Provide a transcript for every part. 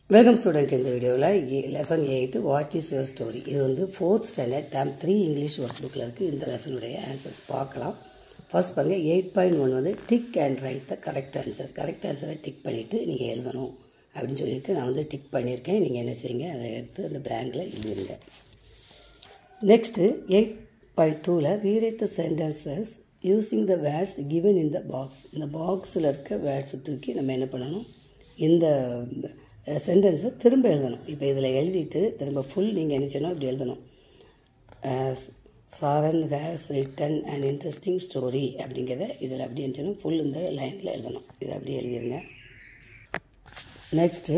Welcome students in the video lesson 8 what is your story இது வந்து 4th standard term 3 English workbookல இருக்கு இந்த lesson உடைய answers பார்க்கலாம் first பாருங்க 8.1 வந்து tick and write the correct answer tick பண்ணிட்டு நீங்க எழுதணும் அப்படினு சொல்லிருக்கு நான் வந்து டிக் பண்ணிருக்கேன் நீங்க என்ன செய்யுங்க அதை எடுத்து அந்த blankல எழுதுங்க next 8.2 ல rewrite the sentences using the words given in the box இந்த boxல இருக்க words தூக்கி நம்ம என்ன பண்ணனும் இந்த சென்டென்ஸை திரும்ப எழுதணும் இப்போ இதில் எழுதிட்டு திரும்ப ஃபுல் நீங்கள் என்ன செய்யணும் இப்படி எழுதணும் Saran has written and interesting story அப்படிங்கிறத இதில் அப்படி எழுதணும் ஃபுல் இந்த லைனில் எழுதணும் இதை அப்படி எழுதிருங்க நெக்ஸ்ட்டு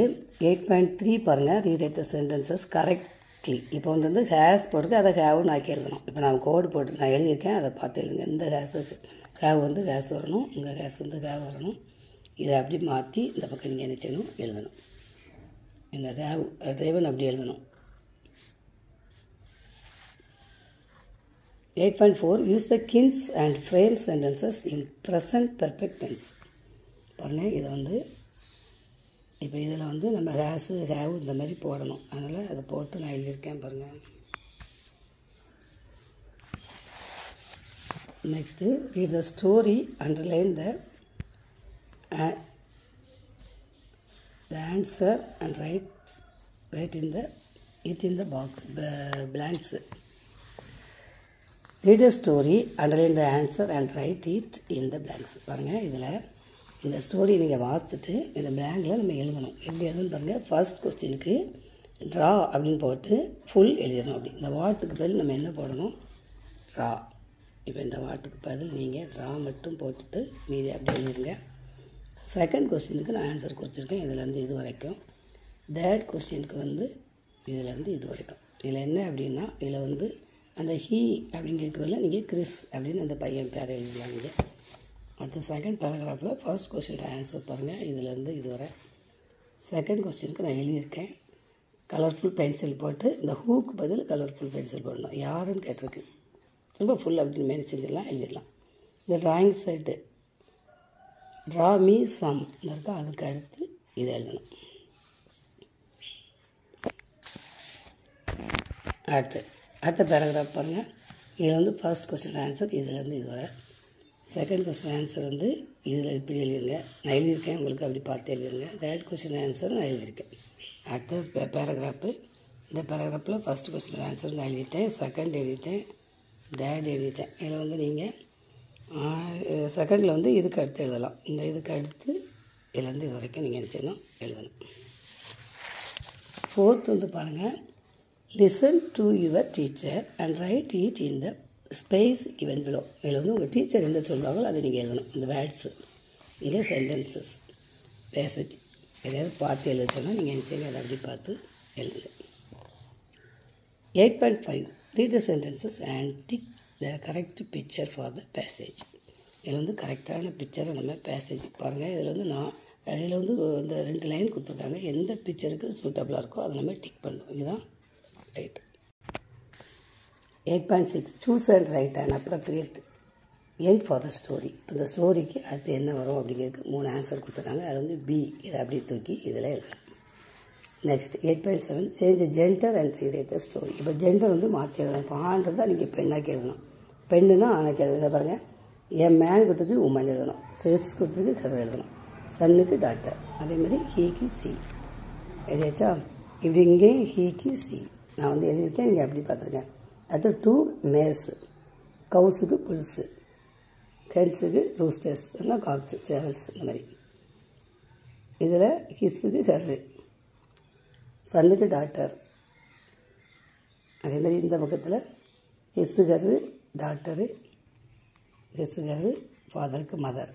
8.3 பாருங்கள் ரீரைட் த சென்டென்சஸ் கரெக்ட்லி இப்போ வந்து ஹேஸ் போட்டு அதை ஹேவ்னு ஆக்கி எழுதணும் இப்போ நான் கோடு போட்டு நான் எழுதியிருக்கேன் அதை பார்த்து எழுதுங்க இந்த ஹேஸுக்கு ஹேவ் வந்து ஹேஸ் வரணும் இங்கே ஹேஸ் வந்து ஹேவ் வரணும் இதை அப்படி மாற்றி இந்த பக்கம் நீங்கள் என்ன செய்யணும் எழுதணும் இந்த டிரைவன் அப்படி எழுதணும் 8.4 யூஸ் த கின்ஸ் and frame sentences in present perfect tense பாருங்கள் இதை வந்து இப்போ இதில் வந்து நம்ம ஹேஸு ஹேவ் இந்த மாதிரி போடணும் அதனால் அதை போட்டு நான் எழுதியிருக்கேன் பாருங்கள் next read the story underline the answer and write in the box blanks. Read the story, underline the answer and write it in the blanks. பாருங்க இதில் இந்த ஸ்டோரி நீங்கள் வாசித்துட்டு இந்த பிளாங்கில் நம்ம எழுதணும் எப்படி எழுதணும் பாருங்கள் ஃபர்ஸ்ட் கொஸ்டினுக்கு ட்ரா அப்படின்னு போட்டு ஃபுல் எழுதணும் அப்படி இந்த வாட்டுக்கு பதில் நம்ம என்ன போடணும் ட்ரா இப்போ இந்த வாட்டுக்கு பதில் நீங்கள் ட்ரா மட்டும் போட்டுட்டு மீதி அப்படி எழுதிருங்க செகண்ட் கொஸ்டினுக்கு நான் ஆன்சர் கொடுத்துருக்கேன் இதுலேருந்து இது வரைக்கும் தேர்ட் கொஸ்டினுக்கு வந்து இதுலேருந்து இது வரைக்கும் இதில் என்ன அப்படின்னா இதில் வந்து அந்த ஹீ அப்படிங்கிறதுக்கு பதில் நீங்கள் கிறிஸ் அப்படின்னு அந்த பையன் பேரை எழுதலாம் நீங்கள் அடுத்த செகண்ட் பேராகிராஃபில் ஃபர்ஸ்ட் கொஸ்டினோட ஆன்சர் பாருங்கள் இதுலேருந்து இது வரை செகண்ட் கொஸ்டினுக்கு நான் எழுதியிருக்கேன் கலர்ஃபுல் பென்சில் போட்டு இந்த ஹூக்கு பதில் கலர்ஃபுல் பென்சில் போடணும் யாருன்னு கேட்டிருக்கு ரொம்ப ஃபுல் அப்படின்னு மேனேஜ் செஞ்சிடலாம் எழுதிடலாம் இந்த drawing set draw me some இருக்கா அதுக்கு அடுத்து இதை எழுதணும் அடுத்த பேராகிராஃப் பாருங்கள் இதில் வந்து ஃபர்ஸ்ட் கொஸ்டின் ஆன்சர் இதிலேருந்து இது வர செகண்ட் கொஸ்டின் ஆன்சர் வந்து இதில் இப்படி எழுதிருங்க நான் எழுதியிருக்கேன் உங்களுக்கு அப்படி பார்த்து எழுதிருங்க தேர்ட் கொஸ்டின் ஆன்சர் நான் எழுதியிருக்கேன் அடுத்த பேராகிராஃபு இந்த பேராகிராஃபில் ஃபர்ஸ்ட் கொஸ்டின் ஆன்சர் நான் எழுதிட்டேன் செகண்ட் எழுதிட்டேன் தேர்ட் எழுதிட்டேன் இதில் வந்து நீங்கள் செகண்டில் வந்து இதுக்கு அடுத்து எழுதலாம் இந்த இதுக்கு அடுத்து இதுலேருந்து இது வரைக்கும் நீங்கள் என்ன செய்யணும் எழுதணும் ஃபோர்த் வந்து பாருங்கள் listen to your teacher and right it in the space given below இதில் வந்து உங்கள் டீச்சர் என்ன சொல்கிறாங்களோ அதை நீங்கள் எழுதணும் இந்த வேர்ட்ஸு இங்கே சென்டென்சஸ் பேசேஜ் எதையாவது பார்த்து எழுத சொன்னால் நீங்கள் என்ன செய்யுங்க அதை அப்படி பார்த்து எழுதுங்க 8.5 read the sentences and tick the correct picture for the passage இதில் வந்து கரெக்டான பிக்சரை நம்ம பேசேஜ் பாருங்கள் இதில் வந்து இதில் வந்து இந்த 2 லைன் கொடுத்துருக்காங்க எந்த பிக்சருக்கு சூட்டபுளாக இருக்கோ அதை நம்ம டிக் பண்ணணும் இதுதான் right 8.6 choose and right and appropriate end for the story இப்போ இந்த ஸ்டோரிக்கு அடுத்து என்ன வரும் அப்படிங்கிறதுக்கு 3 ஆன்சர் கொடுத்துருக்காங்க அது வந்து பி இதை அப்படி தூக்கி இதில் எழுதணும் next 8.7 change gender and rewrite the story இப்போ ஜெண்டர் வந்து மாற்றி எழுதணும் இப்போ ஆண்றது தான் நீங்கள் பெண்ணாக்கி எழுதணும் பெண்ணுன்னா ஆணைக்கு எழுதுங்க பாருங்கள் என் மேன் கொடுத்ததுக்கு உமன் எழுதணும் ஃபேஸ் கொடுத்ததுக்கு கரு எழுதணும் சன்னுக்கு டாக்டர் அதேமாதிரி ஹீக்கு சி எழுதியாச்சா இப்படி இங்கேயும் ஹீக்கு சி நான் வந்து எழுதியிருக்கேன் நீங்கள் அப்படி பார்த்துருக்கேன் அடுத்து 2 மேர்ஸு கவுஸுக்கு புல்ஸு ஹென்ஸுக்கு ரூஸ்டர்ஸ் இல்லைனா காக்ஸு சேவல்ஸ் இந்த மாதிரி இதில் ஹிஸ்ஸுக்கு கரு சன்னுக்கு டாக்டர் அதேமாதிரி இந்த பக்கத்தில் ஹிஸ்ஸுகரு டாக்டரு ஹிஸ்ஸுகரு ஃபாதருக்கு மதர்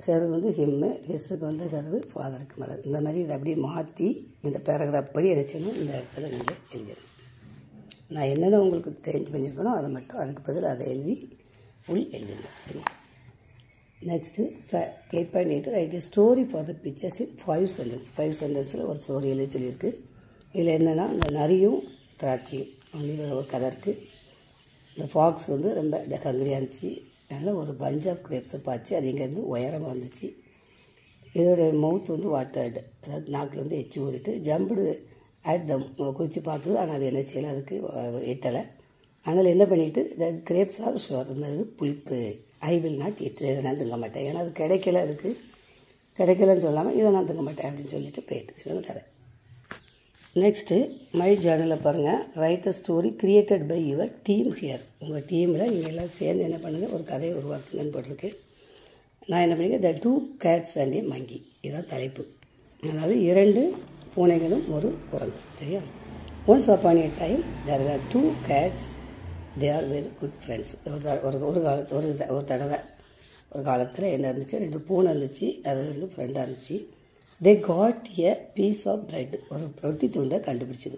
ஹெரு வந்து ஹிம்மு ஹிஸ்ஸுக்கு வந்து ஹெரு ஃபாதருக்கு மதர் இந்த மாதிரி இதை அப்படியே மாற்றி இந்த பேராகிராஃப் படி எழுச்சணும் இந்த இடத்துல நீங்கள் எழுதிடணும் நான் என்னென்ன உங்களுக்கு சேஞ்ச் பண்ணியிருக்கனோ அதை மட்டும் அதுக்கு பதில் அதை எழுதி ஃபுல் எழுதிடணும் சரி next 8.8 right story for the pictures in 5 sentence 5 சென்டென்ஸில் ஒரு ஸ்டோரி எழுதி சொல்லியிருக்கு இதில் என்னென்னா இந்த நரியும் திராட்சையும் அப்படின்னு ஒரு கதை இருக்குது இந்த ஃபாக்ஸ் வந்து ரொம்ப ஹங்கிரியாக இருந்துச்சு அதனால் ஒரு பஞ்ச் ஆஃப் கிரேப்ஸை பார்த்து அது இங்கேருந்து உயரமாக வந்துச்சு இதோடைய மவுத் வந்து வாட்டர்டு, அதாவது நாக்கிலேருந்து எச்சி ஊறிட்டு ஜம்புடு அட் தம் குதித்து பார்த்தது. ஆனால் அது என்ன செய்யலை, அதுக்கு எட்டலை. அதனால் என்ன பண்ணிவிட்டு த கிரேப்ஸ் ஆர் ஷுவர், இருந்தது புளிப்பு, ஐ வில் நாட் இட், இதை நான் திங்க மாட்டேன், ஏன்னா அது கிடைக்கல, அதுக்கு கிடைக்கலன்னு சொல்லாமல் இதை நான் திங்க மாட்டேன் அப்படின்னு சொல்லிட்டு போயிட்டு. இது கதை. நெக்ஸ்ட்டு மை ஜேர்னலில் பாருங்கள், write a story created by your team here. உங்கள் டீமில் நீங்கள் எல்லாம் சேர்ந்து என்ன பண்ணுங்கள், ஒரு கதையை உருவாக்குங்கன்னு போட்டிருக்கு. நான் என்ன பண்ணிங்க, த 2 cats and a monkey, இதுதான் தலைப்பு. அதாவது 2 பூனைகளும் ஒரு குரங்கு. சரியா? Once upon a time there were 2 cats, they are very good friends. ஒரு தடவை ஒரு காலத்தில் என்ன இருந்துச்சு, 2 பூனை இருந்துச்சு, அது 2 ஃப்ரெண்டாக இருந்துச்சு. They got a piece of bread, ஒரு ரொட்டி துண்டை கண்டுபிடிச்சிது.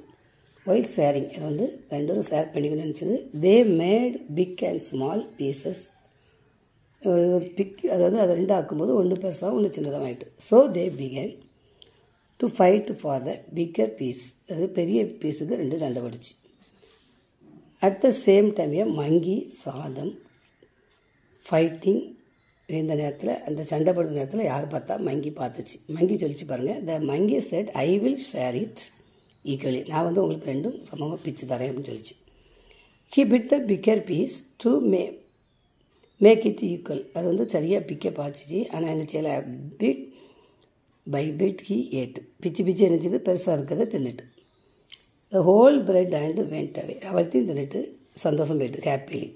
ஒயில் ஷேரிங், அது வந்து 2 பேரும் ஷேர் பண்ணிக்கணும்னு நினச்சிது. They made big and small pieces, அதாவது அதை 2 ஆக்கும்போது 1 பெருசாக 1 சின்னதாக ஆகிட்டு. So they began to fight for the bigger piece, அது பெரிய பீஸுக்கு 2 சண்டை படிச்சு. At the same time a monkey saw them fighting. இந்த நேரத்தில், அந்த சண்டை போடுற நேரத்தில் யார் பார்த்தா, மங்கி பார்த்துச்சு. மங்கி சொல்லிச்சு பாருங்கள், the monkey said I will share it equally, நான் வந்து உங்களுக்கு 2 சமமாக பிச்சு தரேன் அப்படின்னு சொல்லிச்சு. He bit the bigger piece to make it equal, அது வந்து சரியாக பிக்க பார்த்துச்சு. ஆனால் என்ன செய்யலை, bit by bit he ate, பிச்சு என்னச்சுது பெருசாக இருக்கிறத தின்னுட்டு. The whole bread and went away, அவள்த்தையும் தின்னுட்டு சந்தோஷம் போயிட்டு ஹாப்பிலி.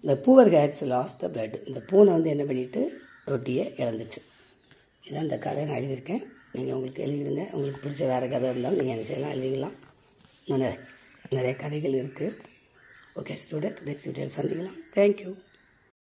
இந்த poor cats lost the bread, இந்த பூனை வந்து என்ன பண்ணிவிட்டு ரொட்டியை இழந்துச்சு. இதான் இந்த கதை நான் எழுதியிருக்கேன். நீங்கள் உங்களுக்கு எழுதிடுங்க. உங்களுக்கு பிடிச்ச வேறு கதை இருந்தாலும் நீங்கள் என்ன செய்யலாம், எழுதிக்கலாம். நிறைய கதைகள் இருக்குது. ஓகே ஸ்டூடெண்ட், நெக்ஸ்ட் வீடியோவில் சந்திக்கலாம். தேங்க்யூ.